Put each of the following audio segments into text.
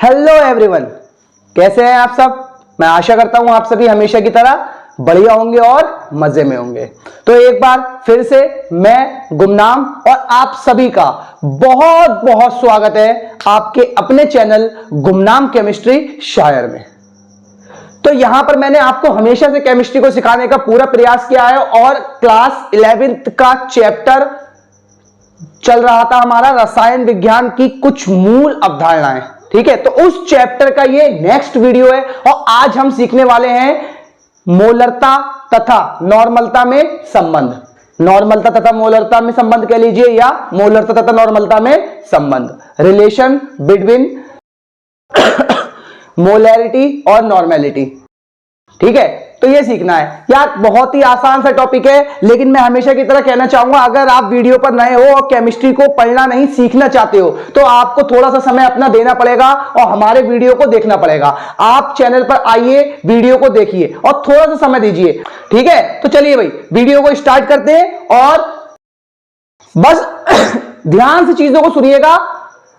Hello everyone, कैसे हैं आप सब। मैं आशा करता हूं आप सभी हमेशा की तरह बढ़िया होंगे और मजे में होंगे। तो एक बार फिर से मैं गुमनाम और आप सभी का बहुत बहुत स्वागत है आपके अपने चैनल गुमनाम केमिस्ट्री शायर में। तो यहां पर मैंने आपको हमेशा से केमिस्ट्री को सिखाने का पूरा प्रयास किया है और क्लास 11th का चैप्टर चल रहा था हमारा रसायन विज्ञान की कुछ मूल अवधारणाएं। ठीक है, तो उस चैप्टर का ये नेक्स्ट वीडियो है और आज हम सीखने वाले हैं मोलरता तथा नॉर्मलता में संबंध। नॉर्मलता तथा मोलरता में संबंध कह लीजिए या मोलरता तथा नॉर्मलता में संबंध, रिलेशन बिटवीन मोलैरिटी और नॉर्मेलिटी। ठीक है, तो ये सीखना है यार। बहुत ही आसान सा टॉपिक है, लेकिन मैं हमेशा की तरह कहना चाहूंगा अगर आप वीडियो पर नए हो और केमिस्ट्री को पढ़ना नहीं सीखना चाहते हो तो आपको थोड़ा सा समय अपना देना पड़ेगा और हमारे वीडियो को देखना पड़ेगा। आप चैनल पर आइए, वीडियो को देखिए और थोड़ा सा समय दीजिए। ठीक है, तो चलिए भाई वीडियो को स्टार्ट करते हैं और बस ध्यान से चीजों को सुनिएगा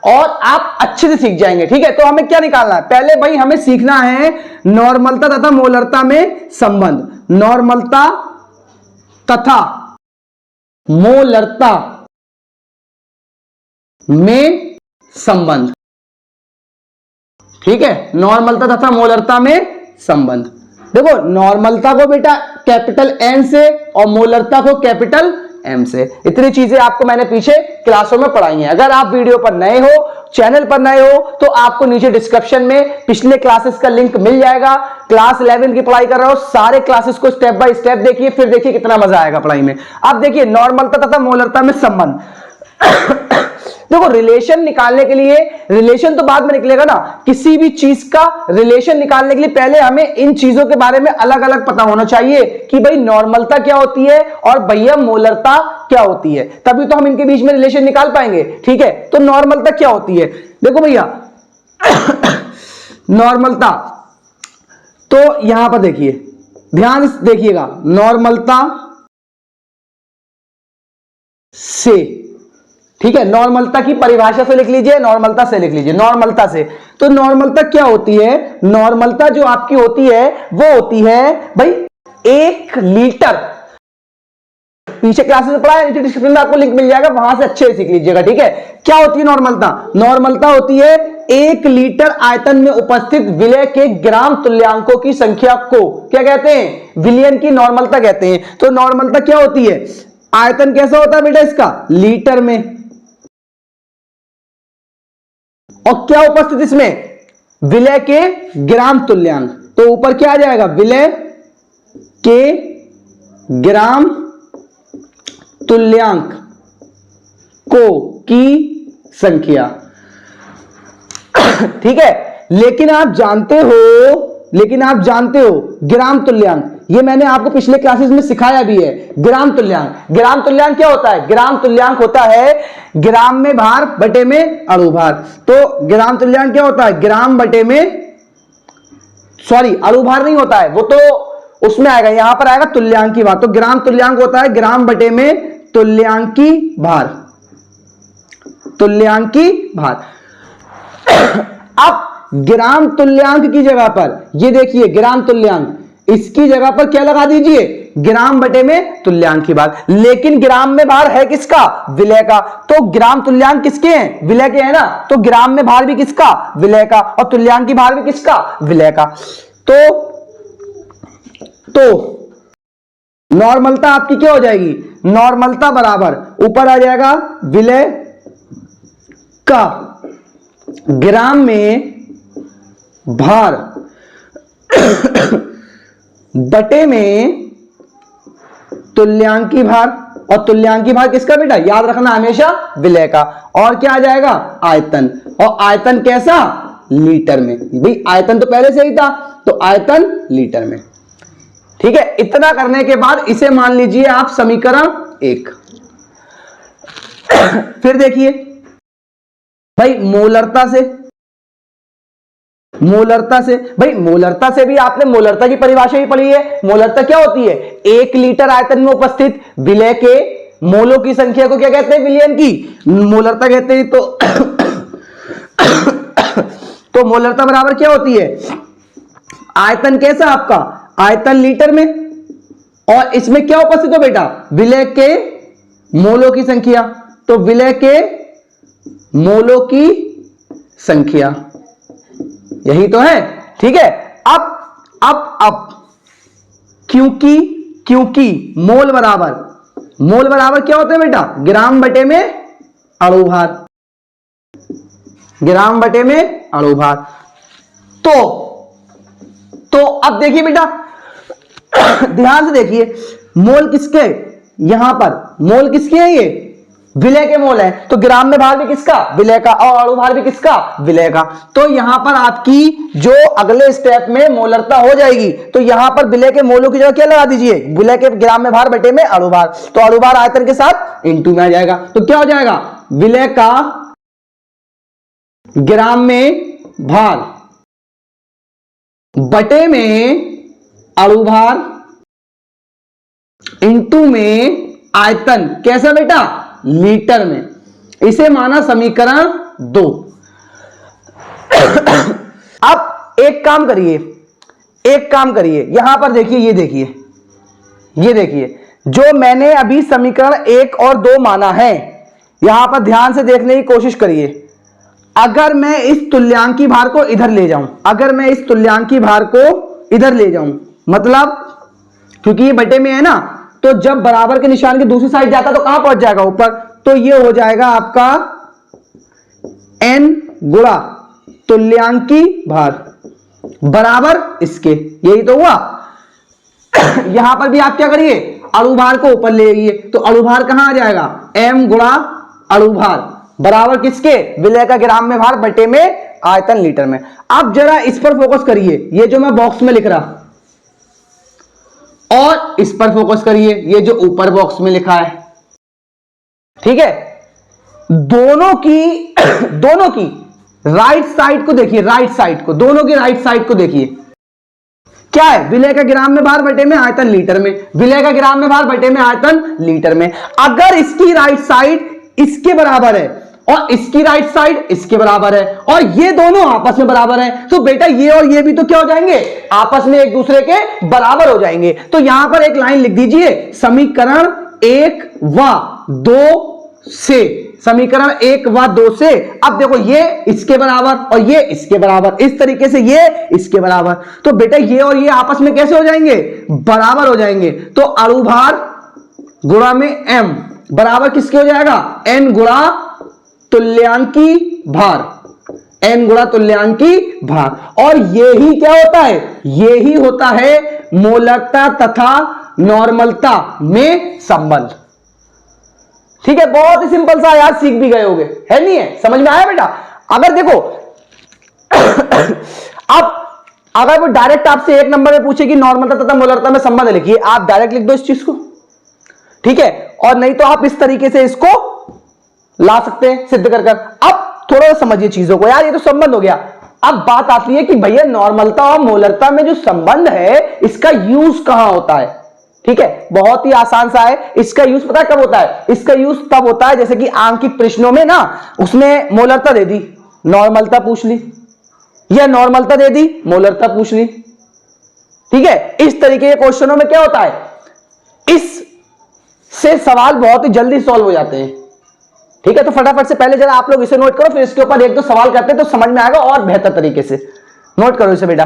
और आप अच्छे से सीख जाएंगे। ठीक है, तो हमें क्या निकालना है, पहले भाई हमें सीखना है नॉर्मलता तथा मोलरता में संबंध। नॉर्मलता तथा मोलरता में संबंध। ठीक है, नॉर्मलता तथा मोलरता में संबंध। देखो नॉर्मलता को बेटा कैपिटल एन से और मोलरता को कैपिटल एम से। इतनी चीजें आपको मैंने पीछे क्लासों में पढ़ाई हैं। अगर आप वीडियो पर नए हो, चैनल पर नए हो, तो आपको नीचे डिस्क्रिप्शन में पिछले क्लासेस का लिंक मिल जाएगा। क्लास 11 की पढ़ाई कर रहे हो, सारे क्लासेस को स्टेप बाय स्टेप देखिए, फिर देखिए कितना मजा आएगा पढ़ाई में। अब देखिए नॉर्मलता तथा मोलरता में संबंध। देखो रिलेशन निकालने के लिए, रिलेशन तो बाद में निकलेगा ना, किसी भी चीज का रिलेशन निकालने के लिए पहले हमें इन चीजों के बारे में अलग अलग पता होना चाहिए कि भाई नॉर्मलता क्या होती है और भैया मोलरता क्या होती है, तभी तो हम इनके बीच में रिलेशन निकाल पाएंगे। ठीक है, तो नॉर्मलता क्या होती है, देखो भैया नॉर्मलता तो यहां पर देखिए, ध्यान से देखिएगा, नॉर्मलता से, ठीक है, नॉर्मलता की परिभाषा से लिख लीजिए, नॉर्मलता से लिख लीजिए, नॉर्मलता से। तो नॉर्मलता क्या होती है, नॉर्मलता जो आपकी होती है वो होती है भाई 1 लीटर। पीछे क्लासेस में पढ़ा है, नीचे डिस्क्रिप्शन में आपको लिंक मिल जाएगा, वहां से अच्छे से सीख लीजिएगा। ठीक है, क्या होती है नॉर्मलता, नॉर्मलता होती है 1 लीटर आयतन में उपस्थित विलय के ग्राम तुल्यांकों की संख्या को क्या कहते हैं, विलयन की नॉर्मलता कहते हैं। तो नॉर्मलता क्या होती है, आयतन कैसा होता है बेटा इसका, लीटर में, और क्या उपस्थित इसमें, विलय के ग्राम तुल्यांक। तो ऊपर क्या आ जाएगा, विलय के ग्राम तुल्यांक को की संख्या। ठीक है, लेकिन आप जानते हो ग्राम तुल्यांक, ये मैंने आपको पिछले क्लासेस में सिखाया भी है। ग्राम तुल्यांक, ग्राम तुल्यांक क्या होता है, ग्राम तुल्यांक होता है ग्राम में भार बटे में अणु भार। तो ग्राम तुल्यांक क्या होता है, ग्राम बटे में, सॉरी अणु भार नहीं होता है, वो तो उसमें आएगा, यहां पर आएगा तुल्यांकी भार। तो ग्राम तुल्यांक होता है ग्राम बटे में तुल्यांकी भार, तुल्यांकी भार। अब ग्राम तुल्यांक की जगह पर ये देखिए ग्राम तुल्यांक, इसकी जगह पर क्या लगा दीजिए, ग्राम बटे में तुल्यांक की भार। लेकिन ग्राम में भार है किसका, विलय का। तो ग्राम तुल्यांक किसके हैं, विलय के हैं ना, तो ग्राम में भार भी किसका, विलय का, और तुल्यांक की भार भी किसका, विलय का। तो नॉर्मलता आपकी क्या हो जाएगी, नॉर्मलता बराबर ऊपर आ जाएगा विलय का ग्राम में भार बटे में तुल्यांकी भार, और तुल्यांकी भार किसका बेटा, याद रखना हमेशा विलय का। और क्या आ जाएगा, आयतन, और आयतन कैसा, लीटर में। भाई आयतन तो पहले से ही था, तो आयतन लीटर में। ठीक है, इतना करने के बाद इसे मान लीजिए आप समीकरण 1। फिर देखिए भाई मोलरता से भाई मोलरता से भी आपने मोलरता की परिभाषा ही पढ़ी है। मोलरता क्या होती है, 1 लीटर आयतन में उपस्थित विलय के मोलों की संख्या को क्या कहते हैं, विलयन की मोलरता कहते हैं। तो तो मोलरता बराबर क्या होती है, आयतन कैसा आपका, आयतन लीटर में, और इसमें क्या उपस्थित हो बेटा, विलय के मोलों की संख्या। तो विलय के मोलों की संख्या, यही तो है। ठीक है, अब क्योंकि मोल बराबर क्या होते हैं बेटा, ग्राम बटे में अणु भार, ग्राम बटे में अणु भार। तो अब देखिए बेटा, ध्यान से देखिए, मोल किसके, यहां पर मोल किसके हैं, ये विलय के मोल है, तो ग्राम में भार भी किसका, विलय का, और अणु भार भी किसका, विलय का। तो यहां पर आपकी जो अगले स्टेप में मोलरता हो जाएगी, तो यहां पर विलय के मोलों की जगह क्या लगा दीजिए, विलय के ग्राम में भार बटे में अणु भार। तो अणु भार आयतन के साथ इंटू में आ जाएगा, तो क्या हो जाएगा, विलय का ग्राम में भार बटे में अणु भार इंटू में आयतन, कैसा बेटा, लीटर में। इसे माना समीकरण 2। अब एक काम करिए, यहां पर देखिए, ये देखिए जो मैंने अभी समीकरण 1 और 2 माना है, यहां पर ध्यान से देखने की कोशिश करिए। अगर मैं इस तुल्यांकी भार को इधर ले जाऊं, मतलब क्योंकि ये बटे में है ना, तो जब बराबर के निशान की दूसरी साइड जाता तो कहां पहुंच जाएगा, ऊपर। तो ये हो जाएगा आपका n गुणा तुल्यांकी भार बराबर इसके, यही तो हुआ। यहां पर भी आप क्या करिए, अणु भार को ऊपर ले आइए, तो अणु भार कहां आ जाएगा, m गुणा अणु भार बराबर किसके, विलय का ग्राम में भार बटे में आयतन लीटर में। अब जरा इस पर फोकस करिए, ये जो मैं बॉक्स में लिख रहा, और इस पर फोकस करिए, ये जो ऊपर बॉक्स में लिखा है। ठीक है, दोनों की राइट साइड को देखिए, दोनों की राइट साइड को देखिए, क्या है, विलय का ग्राम में भार बटे में आयतन लीटर में, विलय का ग्राम में भार बटे में आयतन लीटर में। अगर इसकी राइट साइड इसके बराबर है और इसकी राइट साइड इसके बराबर है, और ये दोनों आपस में बराबर है, तो बेटा ये और ये भी तो क्या हो जाएंगे, आपस में एक दूसरे के बराबर हो जाएंगे। तो यहां पर एक लाइन लिख दीजिए, समीकरण 1 व 2 से, समीकरण 1 व 2 से। अब देखो, ये इसके बराबर और ये इसके बराबर, इस तरीके से ये इसके बराबर, तो बेटा ये और ये आपस में कैसे हो जाएंगे, बराबर हो जाएंगे। तो अणु भार गुणा में m बराबर किसके हो जाएगा, n गुणा तुल्यांकी भार, n गुणा तुल्यांकी भार। और यही क्या होता है, यही होता है मोलरता तथा नॉर्मलता में संबंध। ठीक है, बहुत ही सिंपल सा, यार सीख भी गए होगे, है नहीं है, समझ में आया बेटा। अगर देखो अब अगर वो डायरेक्ट आपसे 1 नंबर में पूछे कि नॉर्मलता तथा मोलरता में संबंध लिखिए, आप डायरेक्ट लिख दो इस चीज को, ठीक है। और नहीं तो आप इस तरीके से इसको ला सकते हैं सिद्ध कर कर। अब थोड़ा सा समझिए चीजों को, यार ये तो संबंध हो गया। अब बात आती है कि भैया नॉर्मलता और मोलरता में जो संबंध है, इसका यूज कहां होता है। ठीक है, बहुत ही आसान सा है। इसका यूज पता है कब होता है, इसका यूज तब होता है जैसे कि आंकिक प्रश्नों में ना, उसमें मोलरता दे दी, नॉर्मलता पूछ ली, या नॉर्मलता दे दी, मोलरता पूछ ली। ठीक है, इस तरीके के क्वेश्चनों में क्या होता है, इससे सवाल बहुत ही जल्दी सॉल्व हो जाते हैं। ठीक है, तो फटाफट से पहले जरा आप लोग इसे नोट करो, फिर इसके ऊपर 1-2 सवाल करते हैं तो समझ में आएगा और बेहतर तरीके से। नोट करो इसे बेटा।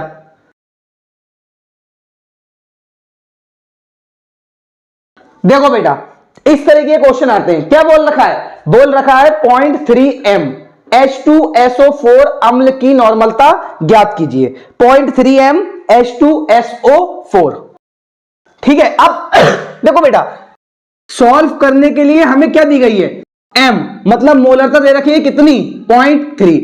देखो बेटा, इस तरीके के क्वेश्चन आते हैं। क्या बोल रखा है, बोल रखा है 0.3m H2SO4 अम्ल की नॉर्मलता ज्ञात कीजिए। 0.3m H2SO4। ठीक है, अब देखो बेटा, सॉल्व करने के लिए हमें क्या दी गई है, m, मतलब मोलरता दे रखी है कितनी, 0.3।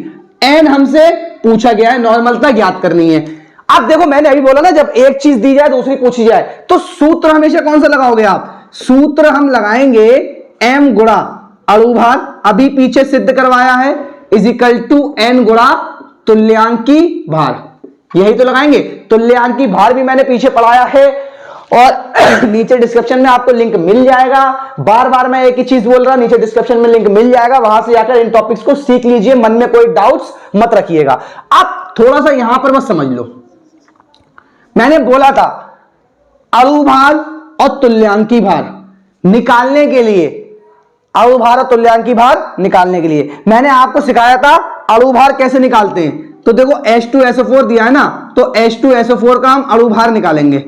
n हमसे पूछा गया है, नॉर्मलता ज्ञात करनी है। अब देखो, मैंने अभी बोला ना, जब एक चीज दी जाए दूसरी पूछी जाए, तो सूत्र हमेशा कौन सा लगाओगे आप, सूत्र हम लगाएंगे m गुणा अणु भार, अभी पीछे सिद्ध करवाया है, इजिकल टू n गुणा तुल्यांकी भार, यही तो लगाएंगे। तुल्यांकी भार भी मैंने पीछे पढ़ाया है, और नीचे डिस्क्रिप्शन में आपको लिंक मिल जाएगा। बार बार मैं एक ही चीज बोल रहा हूं, नीचे डिस्क्रिप्शन में लिंक मिल जाएगा, वहां से जाकर इन टॉपिक्स को सीख लीजिए, मन में कोई डाउट्स मत रखिएगा। अब थोड़ा सा यहां पर बस समझ लो, मैंने बोला था अणुभार और तुल्यांकी भार निकालने के लिए, अणुभार और तुल्यांकी भार निकालने के लिए मैंने आपको सिखाया था अणुभार कैसे निकालते हैं। तो देखो H2SO4 दिया है ना, तो H2SO4 का हम अणुभार निकालेंगे,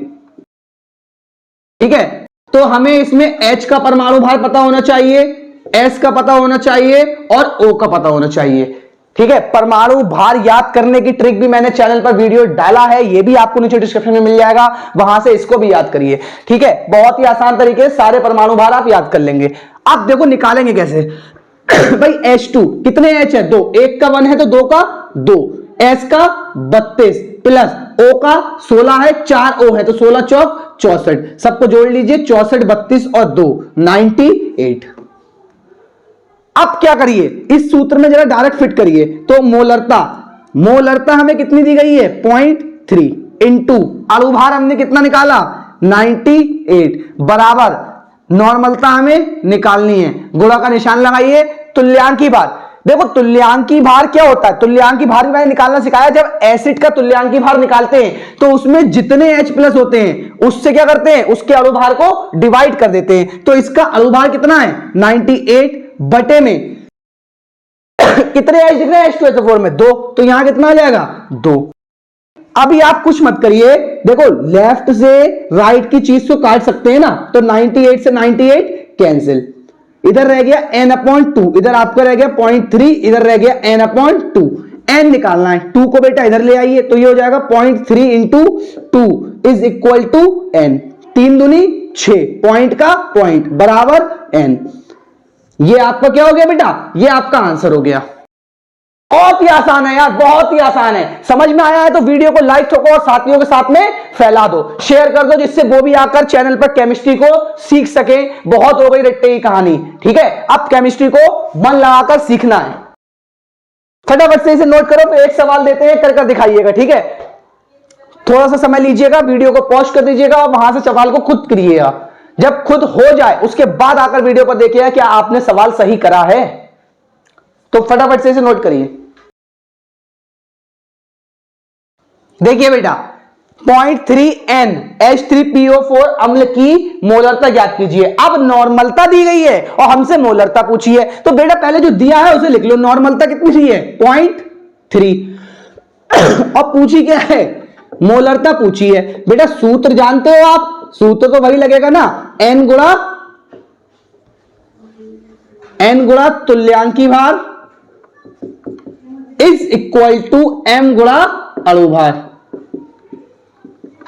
ठीक है। तो हमें इसमें H का परमाणु भार पता होना चाहिए, S का पता होना चाहिए और O का पता होना चाहिए, ठीक है। परमाणु भार याद करने की ट्रिक भी मैंने चैनल पर वीडियो डाला है, ये भी आपको नीचे डिस्क्रिप्शन में मिल जाएगा, वहां से इसको भी याद करिए, ठीक है। बहुत ही आसान तरीके से सारे परमाणु भार आप याद कर लेंगे। अब देखो निकालेंगे कैसे भाई H2 कितने H है, 2, एक का 1 है तो 2 का 2, S का 32 प्लस O का 16 है, 4 O है तो 16 चौक 64, सबको जोड़ लीजिए 64 32 और 2 98। अब क्या करिए, इस सूत्र में जरा डायरेक्ट फिट करिए। तो मोलरता हमें कितनी दी गई है 0.3 इंटू अणुभार हमने कितना निकाला 98 बराबर नॉर्मलता हमें निकालनी है, गुणा का निशान लगाइए। तुल्यांकी भार, देखो तुल्यांकी भार क्या होता है, तुल्यांकी भार भी मैंने निकालना सिखाया। जब एसिड का तुल्यांकी भार निकालते हैं तो उसमें जितने H प्लस होते हैं उससे क्या करते हैं, उसके अणुभार को डिवाइड कर देते हैं। तो इसका अणुभार कितना है 98 बटे में कितने H दिख रहे हैं H2SO4 में 2, तो यहां कितना आ जाएगा 2। अभी आप कुछ मत करिए, देखो लेफ्ट से राइट की चीज को काट सकते हैं ना, तो 98 से 98 कैंसिल, इधर रह गया n/2, इधर आपका रह गया 0.3, इधर रह गया n/2, n निकालना है, 2 को बेटा इधर ले आइए, तो ये हो जाएगा 0.3 into 2 is equal to n, 3 दूनी 6, पॉइंट का पॉइंट बराबर n। ये आपका क्या हो गया बेटा, ये आपका आंसर हो गया। बहुत ही आसान है यार, बहुत ही आसान है। समझ में आया है तो वीडियो को लाइक ठोको और साथियों के साथ में फैला दो, शेयर कर दो, जिससे वो भी आकर चैनल पर केमिस्ट्री को सीख सके। बहुत हो गई रट्टे की कहानी, ठीक है। अब केमिस्ट्री को मन लगाकर सीखना है। फटाफट से इसे नोट करो, तो एक सवाल देते हैं, कर दिखाइएगा, ठीक है। थोड़ा सा समय लीजिएगा, वीडियो को पॉज कर दीजिएगा और वहां से सवाल को खुद करिएगा। जब खुद हो जाए उसके बाद आकर वीडियो पर देखिएगा क्या आपने सवाल सही करा है। तो फटाफट से इसे नोट करिए। देखिए बेटा 0.3N H3PO4 अम्ल की मोलरता ज्ञात कीजिए। अब नॉर्मलता दी गई है और हमसे मोलरता पूछी है, तो बेटा पहले जो दिया है उसे लिख लो। नॉर्मलता कितनी दी है 0.3 और पूछी क्या है, मोलरता पूछी है। बेटा सूत्र जानते हो आप, सूत्र तो वही लगेगा ना, n गुणा तुल्यांकी भार इज इक्वल टू m गुणा अणुभार,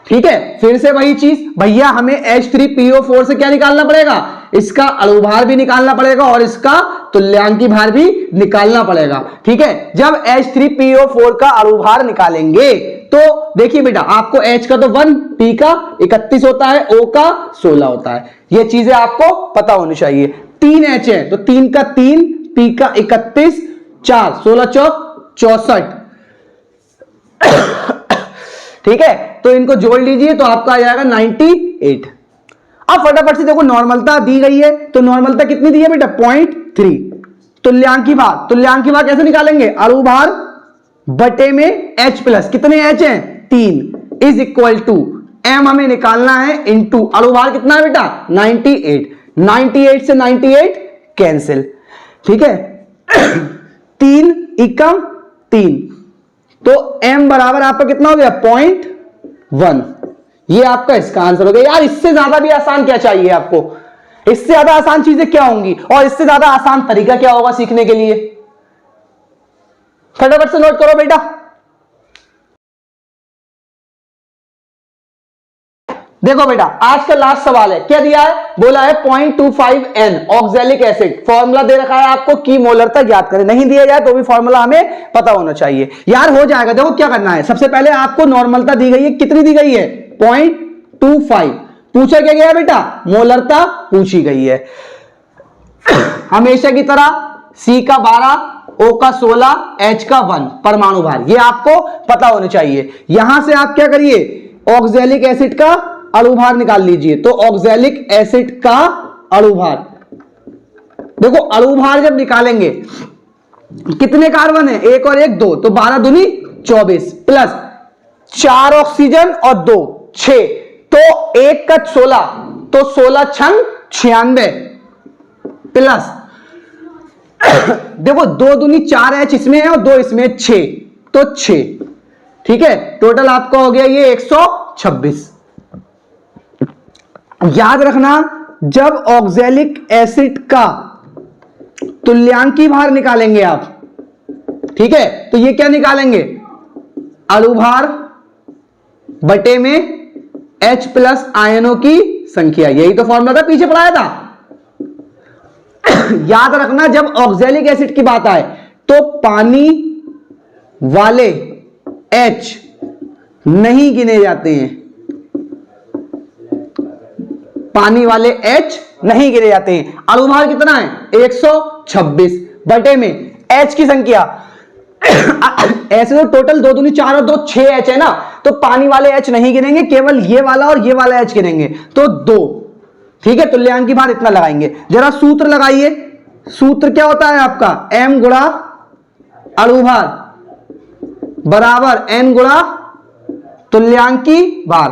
ठीक है। फिर से वही चीज भैया, हमें H3PO4 से क्या निकालना पड़ेगा, इसका अणुभार भी निकालना पड़ेगा और इसका तुल्यांकी भार भी निकालना पड़ेगा, ठीक है। जब H3PO4 का अणुभार निकालेंगे तो देखिए बेटा, आपको H का तो 1, P का 31 होता है, O का 16 होता है। ये चीजें आपको पता होनी चाहिए। 3 H है तो 3 का 3, P का 31, 4, 16 चौक 64, ठीक है। तो इनको जोड़ लीजिए तो आपका आ जाएगा 98। अब फटाफट से देखो, नॉर्मलता दी गई है तो नॉर्मलता कितनी दी है बेटा 0.3। तुल्यांकी भार कैसे निकालेंगे, अणुभार बटे में H प्लस, कितने H हैं 3 इज इक्वल टू M हमें निकालना है इंटू अणुभार कितना है बेटा 98, 98 से 98 कैंसिल, ठीक है। 3 एकम 3, तो m बराबर आपका कितना हो गया 0.1। ये आपका इसका आंसर हो गया। यार इससे ज्यादा भी आसान क्या चाहिए आपको, इससे ज्यादा आसान चीजें क्या होंगी और इससे ज्यादा आसान तरीका क्या होगा सीखने के लिए। फटाफट से नोट करो बेटा। देखो बेटा, आज का लास्ट सवाल है, क्या दिया है, बोला है 0.25N ऑक्सैलिक एसिड, फॉर्मूला दे रखा है आपको की मोलरता ज्ञात करें। नहीं दिया जाए तो भी फॉर्मूला हमें पता होना चाहिए। यार हो जाएगा। देखो क्या करना है, सबसे पहले आपको नॉर्मलता दी गई है, कितनी दी गई है 0.25। पूछा क्या गया बेटा, मोलरता पूछी गई है। हमेशा की तरह C का 12, O का 16, H का 1 परमाणु भार, ये आपको पता होना चाहिए। यहां से आप क्या करिए, ऑक्सैलिक एसिड का अणुभार निकाल लीजिए। तो ऑक्सैलिक एसिड का अणुभार, देखो अणुभार जब निकालेंगे कितने कार्बन है, एक और एक दो, तो 12 दूनी 24 प्लस 4 ऑक्सीजन और 2 6, तो 1 का 16, तो 16 छंग 96 प्लस देखो 2 दूनी 4 एच इसमें है और 2 इसमें 6, तो 6, ठीक है। टोटल आपका हो गया ये 126। याद रखना जब ऑक्सैलिक एसिड का तुल्यांकी भार निकालेंगे आप, ठीक है, तो ये क्या निकालेंगे, अणुभार बटे में H प्लस आयनों की संख्या, यही तो फॉर्मूला था, पीछे पढ़ाया था। याद रखना जब ऑक्सैलिक एसिड की बात आए तो पानी वाले H नहीं गिने जाते हैं, पानी वाले H नहीं गिने जाते हैं। अणुभार कितना है 126 बटे में H की संख्या ऐसे तो टोटल 2 दूनी 4 और 2 6 H है ना, तो पानी वाले H नहीं गिनेंगे, केवल ये वाला और ये वाला H गिनेंगे, तो 2, ठीक है। तुल्यांकी भार इतना लगाएंगे। जरा सूत्र लगाइए, सूत्र क्या होता है आपका, M गुणा अणुभार बराबर N गुणा तुल्यांकी भार।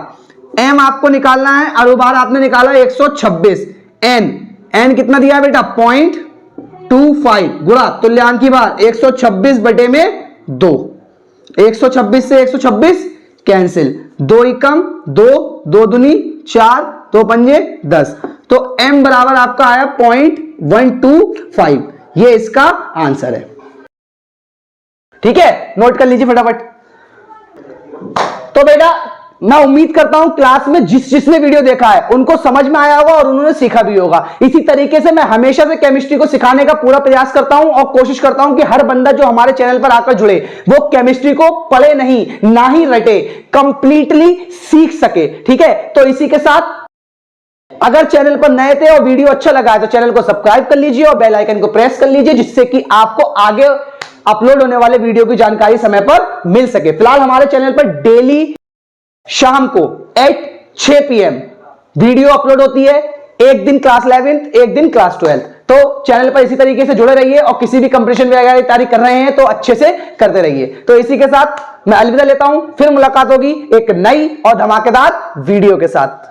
M आपको निकालना है, अणुभार आपने निकाला 126, N कितना दिया बेटा 0.25 गुणा तुल्यांकी भार 126 बटे में 2, 126 से 126 कैंसिल, 2 एकम 2, 2 दूनी 4, 2 पंजे 10, तो M बराबर आपका आया 0.125, ये इसका आंसर है, ठीक है। नोट कर लीजिए फटाफट। तो बेटा मैं उम्मीद करता हूं क्लास में जिसने वीडियो देखा है उनको समझ में आया होगा और उन्होंने सीखा भी होगा। इसी तरीके से मैं हमेशा से केमिस्ट्री को सिखाने का पूरा प्रयास करता हूं और कोशिश करता हूं कि हर बंदा जो हमारे चैनल पर आकर जुड़े वो केमिस्ट्री को पढ़े नहीं, ना ही रटे, कंप्लीटली सीख सके, ठीक है। तो इसी के साथ अगर चैनल पर नए थे और वीडियो अच्छा लगा है तो चैनल को सब्सक्राइब कर लीजिए और बेल आइकन को प्रेस कर लीजिए, जिससे कि आपको आगे अपलोड होने वाले वीडियो की जानकारी समय पर मिल सके। फिलहाल हमारे चैनल पर डेली शाम को 6 PM वीडियो अपलोड होती है, एक दिन क्लास 11th, एक दिन क्लास 12th। तो चैनल पर इसी तरीके से जुड़े रहिए और किसी भी कंपटीशन वगैरह की तैयारी कर रहे हैं तो अच्छे से करते रहिए। तो इसी के साथ मैं अलविदा लेता हूं, फिर मुलाकात होगी एक नई और धमाकेदार वीडियो के साथ।